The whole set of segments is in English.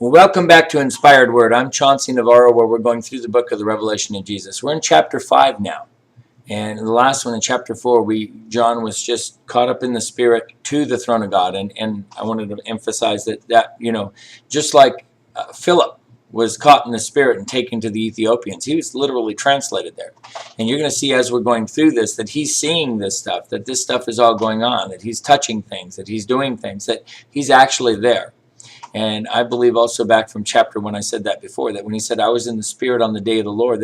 Well, welcome back to Inspired Word. I'm Chauncey Navarro, where we're going through the book of the Revelation of Jesus. We're in chapter 5 now. And in the last one, in chapter 4, John was just caught up in the Spirit to the throne of God. And I wanted to emphasize that just like Philip was caught in the Spirit and taken to the Ethiopians, he was literally translated there. And you're going to see as we're going through this that he's seeing this stuff, that this stuff is all going on, that he's touching things, that he's doing things, that he's actually there. And I believe also back from chapter 1, I said that before, that when he said, I was in the Spirit on the day of the Lord,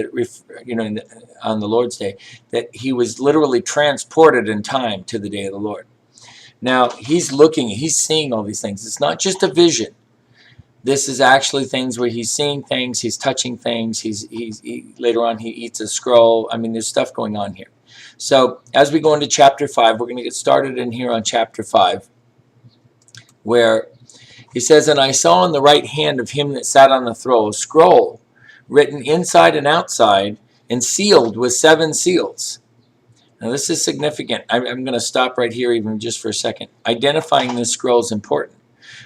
on the Lord's day, that he was literally transported in time to the day of the Lord. Now, he's seeing all these things. It's not just a vision. This is actually things where he's seeing things, he's touching things, later on he eats a scroll. I mean, there's stuff going on here. So as we go into chapter 5, we're going to get started in here on chapter 5, where he says, and I saw on the right hand of him that sat on the throne a scroll written inside and outside and sealed with 7 seals. Now this is significant. I'm going to stop right here even just for a second. Identifying this scroll is important.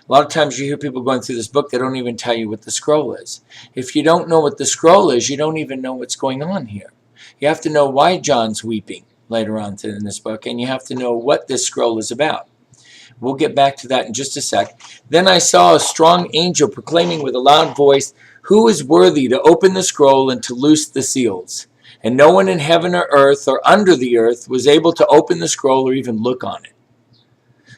A lot of times you hear people going through this book, they don't even tell you what the scroll is. If you don't know what the scroll is, you don't even know what's going on here. You have to know why John's weeping later on in this book, and you have to know what this scroll is about. We'll get back to that in just a sec. Then I saw a strong angel proclaiming with a loud voice, who is worthy to open the scroll and to loose the seals? And no one in heaven or earth or under the earth was able to open the scroll or even look on it.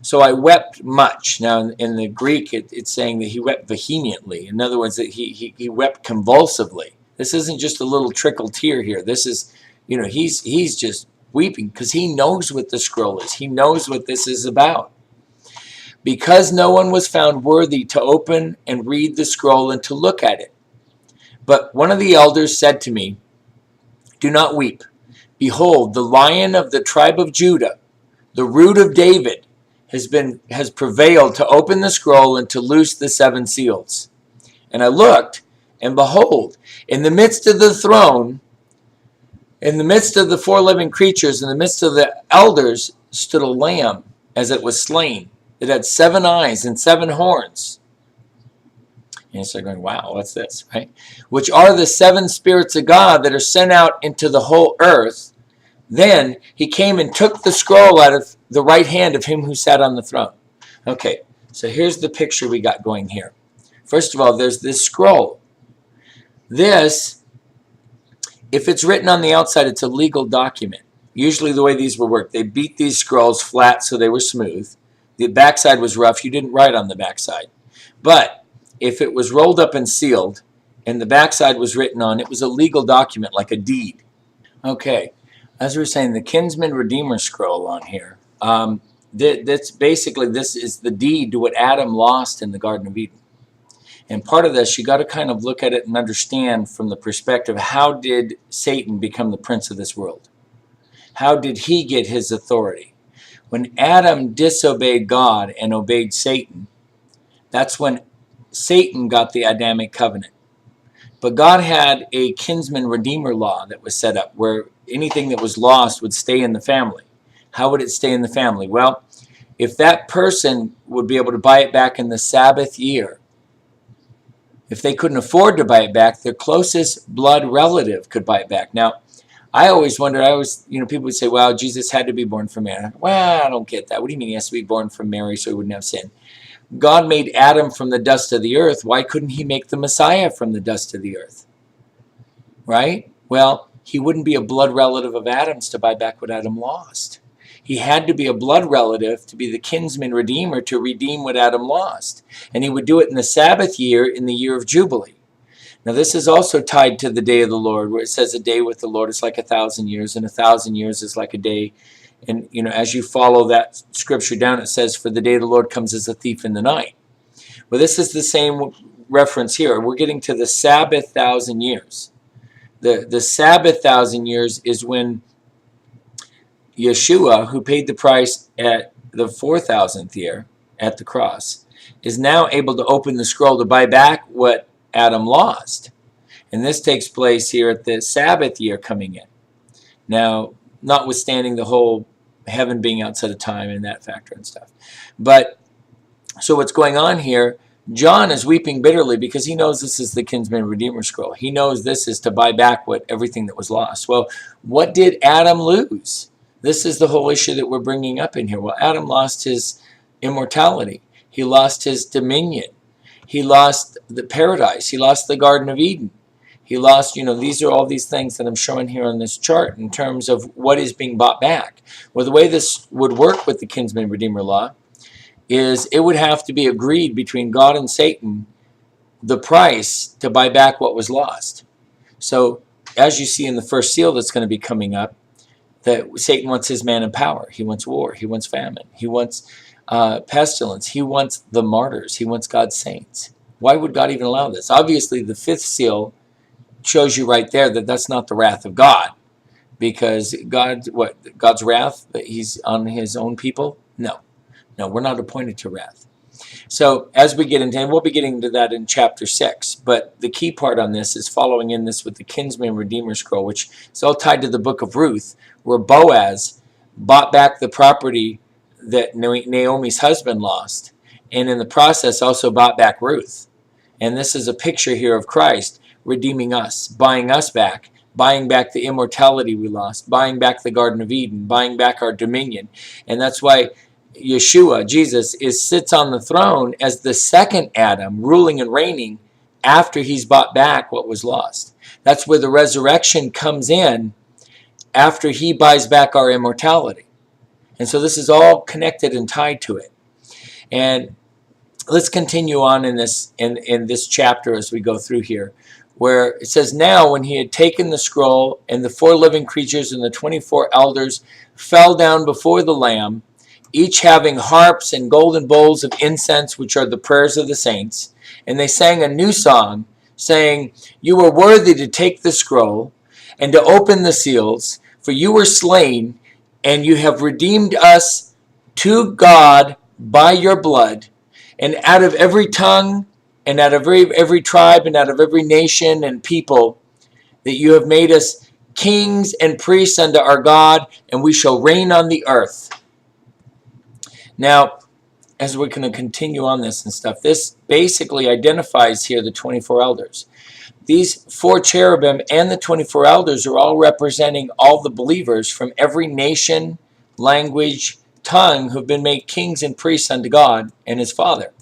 So I wept much. Now in the Greek it's saying that he wept vehemently. In other words, that he wept convulsively. This isn't just a little trickle tear here. This is, he's just weeping because he knows what the scroll is. He knows what this is about. Because no one was found worthy to open and read the scroll and to look at it. But one of the elders said to me, do not weep. Behold, the Lion of the tribe of Judah, the Root of David, has prevailed to open the scroll and to loose the 7 seals. And I looked, and behold, in the midst of the throne, in the midst of the 4 living creatures, in the midst of the elders, stood a lamb as it was slain. It had 7 eyes and 7 horns. And you start going, wow, what's this, right? Which are the 7 spirits of God that are sent out into the whole earth. Then he came and took the scroll out of the right hand of him who sat on the throne. Okay, so here's the picture we got going here. First of all, there's this scroll. This, if it's written on the outside, it's a legal document. Usually the way these were worked, they beat these scrolls flat so they were smooth. The backside was rough. You didn't write on the backside. But if it was rolled up and sealed and the backside was written on, it was a legal document like a deed. Okay, as we were saying, the Kinsman Redeemer scroll on here, this is the deed to what Adam lost in the Garden of Eden. And part of this, you got to kind of look at it and understand from the perspective, how did Satan become the prince of this world? How did he get his authority? When Adam disobeyed God and obeyed Satan, that's when Satan got the Adamic covenant. But God had a kinsman redeemer law that was set up where anything that was lost would stay in the family. How would it stay in the family? Well, if that person would be able to buy it back in the Sabbath year, if they couldn't afford to buy it back, their closest blood relative could buy it back. Now, I always wondered, people would say, well, Jesus had to be born from Mary. Well, I don't get that. What do you mean he has to be born from Mary so he wouldn't have sin? God made Adam from the dust of the earth. Why couldn't he make the Messiah from the dust of the earth? Right? Well, he wouldn't be a blood relative of Adam's to buy back what Adam lost. He had to be a blood relative to be the kinsman redeemer to redeem what Adam lost. And he would do it in the Sabbath year, in the year of Jubilee. Now this is also tied to the day of the Lord, where it says a day with the Lord is like 1,000 years, and 1,000 years is like a day. And as you follow that scripture down, it says, for the day of the Lord comes as a thief in the night. Well, this is the same reference here. We're getting to the Sabbath 1,000 years. The Sabbath 1,000 years is when Yeshua, who paid the price at the 4,000th year at the cross, is now able to open the scroll to buy back what Adam lost. And this takes place here at the Sabbath year coming in. Now, notwithstanding the whole heaven being outside of time and that factor and stuff. But so what's going on here, John is weeping bitterly because he knows this is the Kinsman Redeemer scroll. He knows this is to buy back everything that was lost. Well, what did Adam lose? This is the whole issue that we're bringing up in here. Well, Adam lost his immortality. He lost his dominion. He lost the paradise. He lost the Garden of Eden. He lost, these are all these things that I'm showing here on this chart in terms of what is being bought back. Well, the way this would work with the Kinsman Redeemer law is it would have to be agreed between God and Satan, the price to buy back what was lost. So as you see in the first seal that's going to be coming up, that Satan wants his man in power. He wants war. He wants famine. He wants pestilence. He wants the martyrs. He wants God's saints. Why would God even allow this? Obviously, the fifth seal shows you right there that that's not the wrath of God, because God's wrath, that he's on his own people? No, we're not appointed to wrath. So as we get into, and we'll be getting into that in chapter 6, but the key part on this is following in this with the Kinsman Redeemer scroll, which is all tied to the book of Ruth, where Boaz bought back the property that Naomi's husband lost, and in the process also bought back Ruth. And this is a picture here of Christ redeeming us, buying us back, buying back the immortality we lost, buying back the Garden of Eden, buying back our dominion. And that's why Yeshua, Jesus, sits on the throne as the second Adam, ruling and reigning after he's bought back what was lost. That's where the resurrection comes in, after he buys back our immortality. And so this is all connected and tied to it. And let's continue on in this chapter as we go through here, where it says, now when he had taken the scroll, and the 4 living creatures and the 24 elders fell down before the Lamb, each having harps and golden bowls of incense, which are the prayers of the saints. And they sang a new song, saying, you are worthy to take the scroll and to open the seals, for you were slain, and you have redeemed us to God by your blood, and out of every tongue, and out of every tribe, and out of every nation and people, that you have made us kings and priests unto our God, and we shall reign on the earth. Now, as we're going to continue on this and stuff, this basically identifies here the 24 elders. These 4 cherubim and the 24 elders are all representing all the believers from every nation, language, tongue who've been made kings and priests unto God and his Father.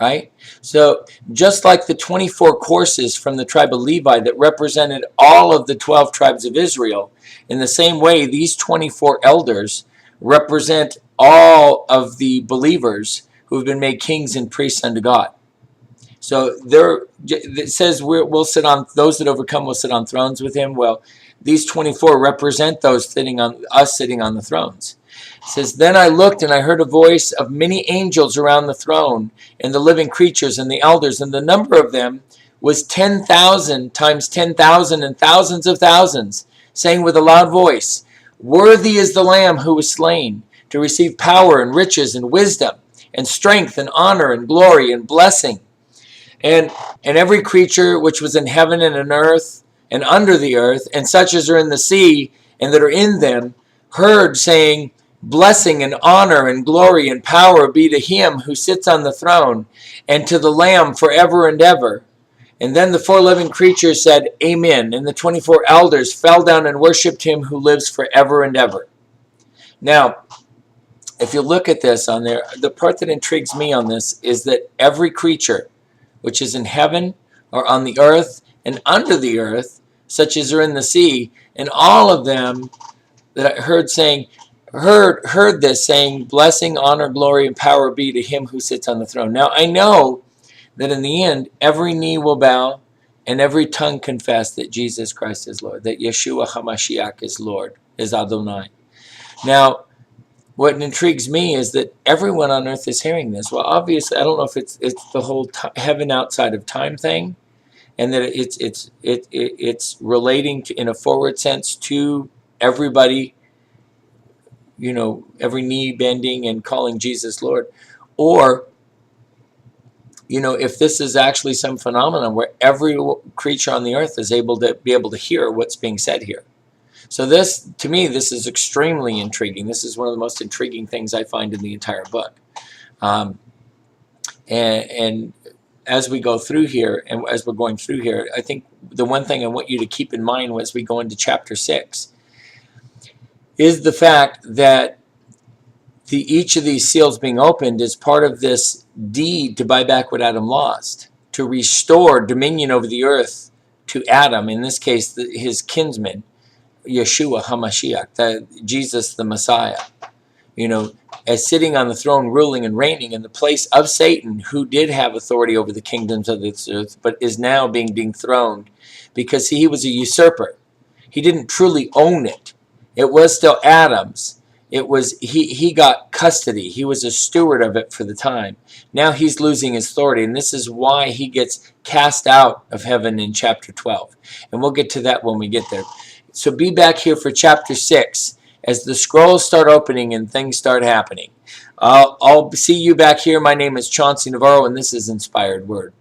Right? So just like the 24 courses from the tribe of Levi that represented all of the 12 tribes of Israel, in the same way, these 24 elders represent all of the believers who have been made kings and priests unto God. So it says we'll sit on, those that overcome will sit on thrones with him. Well, these 24 represent those sitting on the thrones. It says, then I looked, and I heard a voice of many angels around the throne, and the living creatures and the elders, and the number of them was 10,000 times 10,000 and thousands of thousands, saying with a loud voice, worthy is the Lamb who was slain, to receive power and riches and wisdom and strength and honor and glory and blessing. And every creature which was in heaven and in earth and under the earth, and such as are in the sea and that are in them, heard saying, blessing and honor and glory and power be to him who sits on the throne, and to the Lamb forever and ever. And then the 4 living creatures said, amen. And the 24 elders fell down and worshipped him who lives forever and ever. Now, if you look at this on there, the part that intrigues me on this is that every creature which is in heaven or on the earth and under the earth, such as are in the sea, and all of them that I heard this saying, blessing, honor, glory, and power be to him who sits on the throne. Now I know that in the end, every knee will bow and every tongue confess that Jesus Christ is Lord, that Yeshua HaMashiach is Lord, is Adonai. Now, what intrigues me is that everyone on earth is hearing this. Well, obviously, I don't know if it's the whole heaven outside of time thing, and that it's relating to, in a forward sense, to everybody, every knee bending and calling Jesus Lord, or if this is actually some phenomenon where every creature on the earth is able to hear what's being said here. So this, to me, this is extremely intriguing. This is one of the most intriguing things I find in the entire book. And as we go through here, and as we're going through here, I think the one thing I want you to keep in mind as we go into chapter 6 is the fact that each of these seals being opened is part of this deed to buy back what Adam lost, to restore dominion over the earth to Adam, in this case, his kinsman, Yeshua HaMashiach, Jesus the Messiah, as sitting on the throne, ruling and reigning in the place of Satan, who did have authority over the kingdoms of this earth, but is now being dethroned because he was a usurper. He didn't truly own it. It was still Adam's. It was he got custody. He was a steward of it for the time. Now he's losing his authority, and this is why he gets cast out of heaven in chapter 12. And we'll get to that when we get there. So be back here for chapter 6 as the scrolls start opening and things start happening. I'll see you back here. My name is Chauncey Navarro, and this is Inspired Word.